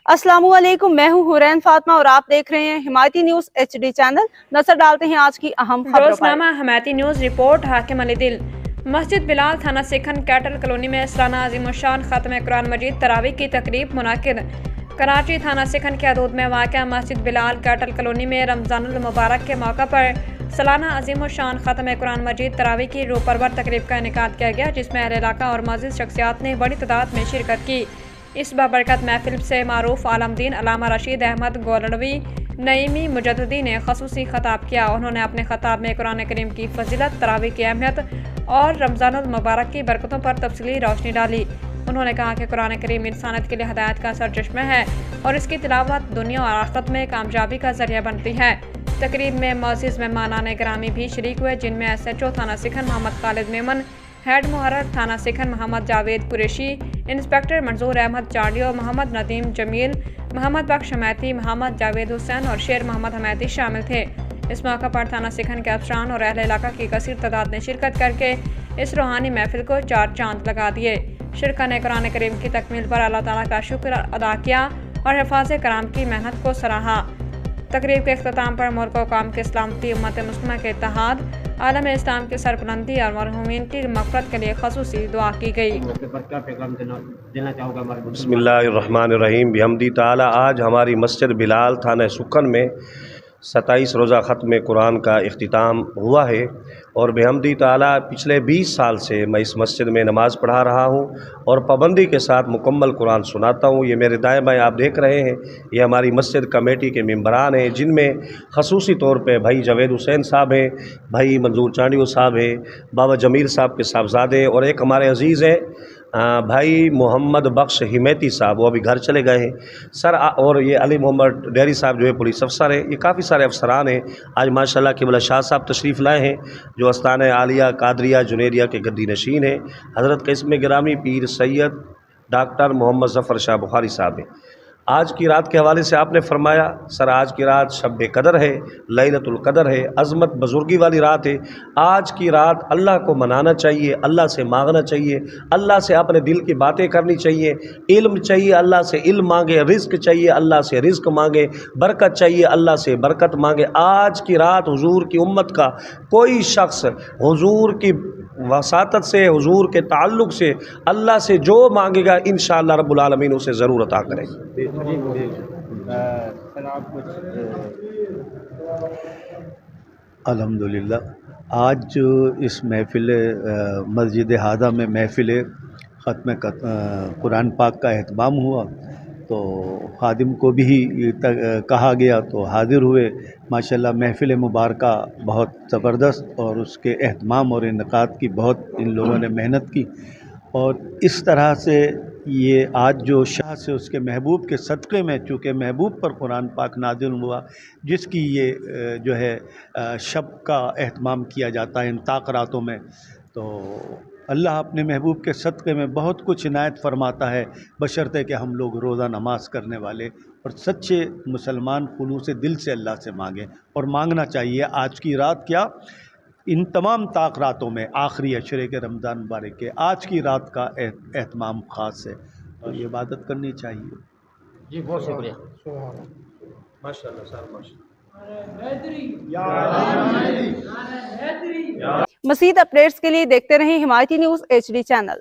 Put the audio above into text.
अस्सलामुअलैकुम, मैं हूं हुरैन फातिमा और आप देख रहे हैं हिमायती न्यूज HD चैनल। नजर डालते हैं आज की अहम खबरों पर। रोजनामा हिमायती न्यूज रिपोर्ट। हाकिम अली दिल मस्जिद बिलाल थाना सिखन कैटल कॉलोनी में सालाना अज़ीमुश्शान ख़त्म कुरान मजीद तरावी की तकरीब मुनाकिद। कराची थाना सिखन के हदूद में वाक़या मस्जिद बिलाल कैटल कॉलोनी में रमज़ानुल मुबारक के मौका पर सालाना अज़ीमुश्शान ख़त्म कुरान मजीद तरावी की रूपरवर तकरीब का इनेकाद किया गया, जिसमें अहले इलाका और मौजूद शख्सियात ने बड़ी तादाद में शिरकत की। इस बाबरकत महफिल से मारूफ आलमदीन अल्लामा रशीद अहमद गोलड़वी नईमी मुजद्दिदी ने खसूसी खताब किया। उन्होंने अपने खताब में कुरान करीम की फजीलत, तरावी की अहमियत और रमज़ानुल मुबारक की बरकतों पर तफसीली रोशनी डाली। उन्होंने कहा कि कुरान करीम इंसानियत के लिए हदायत का सरचश्मा है और इसकी तिलावत दुनिया और आखिरत में कामयाबी का जरिया बनती है। तकरीब में मौजूद मेहमानान ग्रामी भी शरीक हुए, जिनमें SHO थाना सिखन मोहम्मद खालिद मेमन, हेड मुहर्रर थाना सिखन मोहम्मद जावेद कुरैशी, इंस्पेक्टर मंजूर अहमद चार्डियो, मोहम्मद नदीम जमील, मोहम्मद बख्श हमैती, मोहम्मद जावेद हुसैन और शेर मोहम्मद हमैती शामिल थे। इस मौका पर थाना सिखन के अफसरान और अहले इलाका की कसीर तादाद ने शिरकत करके इस रूहानी महफिल को चार चांद लगा दिए। शिरका ने कुरान करीम की तकमील पर अल्लाह ताला का शुक्र अदा किया और हिफाज़े कराम की मेहनत को सराहा। तकरीब के अख्ताम पर मुल्क व कौम के सलामती, उम्मत मुस्लिमा के इत्तेहाद, आलम इस्लाम की सरबुलंदी और मरहूमीन की मग़फ़िरत के लिए ख़ुसूसी दुआ की गई। बिस्मिल्लाहिर्रहमानिर्रहीम। बिहम्दी ताला आज हमारी मस्जिद बिलाल थाना सुखन में 27 रोज़ा ख़त्म कुरान का इख्तिताम हुआ है और बिहम्दी ताला पिछले 20 साल से मैं इस मस्जिद में नमाज़ पढ़ा रहा हूँ और पाबंदी के साथ मुकम्मल कुरान सुनाता हूँ। ये मेरे दाएं बाएं आप देख रहे हैं, ये हमारी मस्जिद कमेटी के मेंबरान हैं, जिनमें खसूसी तौर पे भाई जावेद हुसैन साहब हैं, भाई मंजूर चांडियो साहब हैं, बाबा जमील साहब के साहबजादे और एक हमारे अजीज़ हैं भाई मोहम्मद बख्श हिमैती साहब, वो अभी घर चले गए हैं सर। और ये अली मोहम्मद डेरी साहब जो है पुलिस अफसर है। ये काफ़ी सारे अफसरान हैं। आज माशाल्लाह क़िबला शाह साहब तशरीफ़ लाए हैं, जो आस्तान आलिया कादरिया जुनेरिया के गद्दी नशीन हैं। हज़रत क़िस्म गिरामी पीर सैयद डॉक्टर मोहम्मद ज़फ़र शाह बुखारी साहब हैं। आज की रात के हवाले से आपने फरमाया सर, आज की रात शब कदर है, लैलतुल कदर है, अज़मत बुज़ुर्गी वाली रात है। आज की रात अल्लाह को मनाना चाहिए, अल्लाह से मांगना चाहिए, अल्लाह से अपने दिल की बातें करनी चाहिए। इल्म चाहिए, अल्लाह से इल्म मांगे, रिज़्क़ चाहिए, अल्लाह से रिज़्क़ मांगे, बरकत चाहिए, अल्लाह से बरकत मांगे। आज की रात हुजूर की उम्मत का कोई शख्स हुजूर की वसातत से, हुजूर के ताल्लुक़ से अल्लाह से जो मांगेगा इंशाअल्लाह रब्बुल आलमीन उसे ज़रूर अता करेंगे। अल्हम्दुलिल्लाह आज इस महफ़िल मस्जिद हादा में महफ़िल ख़त्म कुरान पाक का एहतमाम हुआ, तो खादिम को भी कहा गया तो हाज़िर हुए। माशाल्लाह महफ़िल मुबारका बहुत ज़बरदस्त और उसके एहतमाम और इनक़ाद की बहुत इन लोगों ने मेहनत की। और इस तरह से ये आज जो शाह से उसके महबूब के सदक़े में, चूँकि महबूब पर कुरान पाक नाज़िल हुआ, जिसकी ये जो है शब का एहतमाम किया जाता है इन ताक़ रातों में, तो अल्लाह अपने महबूब के सदक़े में बहुत कुछ इनायत फ़रमाता है, बशर्ते कि हम लोग रोज़ा नमाज करने वाले और सच्चे मुसलमान खुलूस दिल से अल्लाह से मांगें। और मांगना चाहिए। आज की रात क्या, इन तमाम ताक़ रातों में आखिरी अशरे के रमज़ान मुबारक के आज की रात का एहतमाम ख़ास है, तो ये इबादत करनी चाहिए। जी बहुत शुक्रिया। माशाअल्लाह सर, माशाअल्लाह। मज़ीद अपडेट्स के लिए देखते रहें हिमायती न्यूज HD चैनल।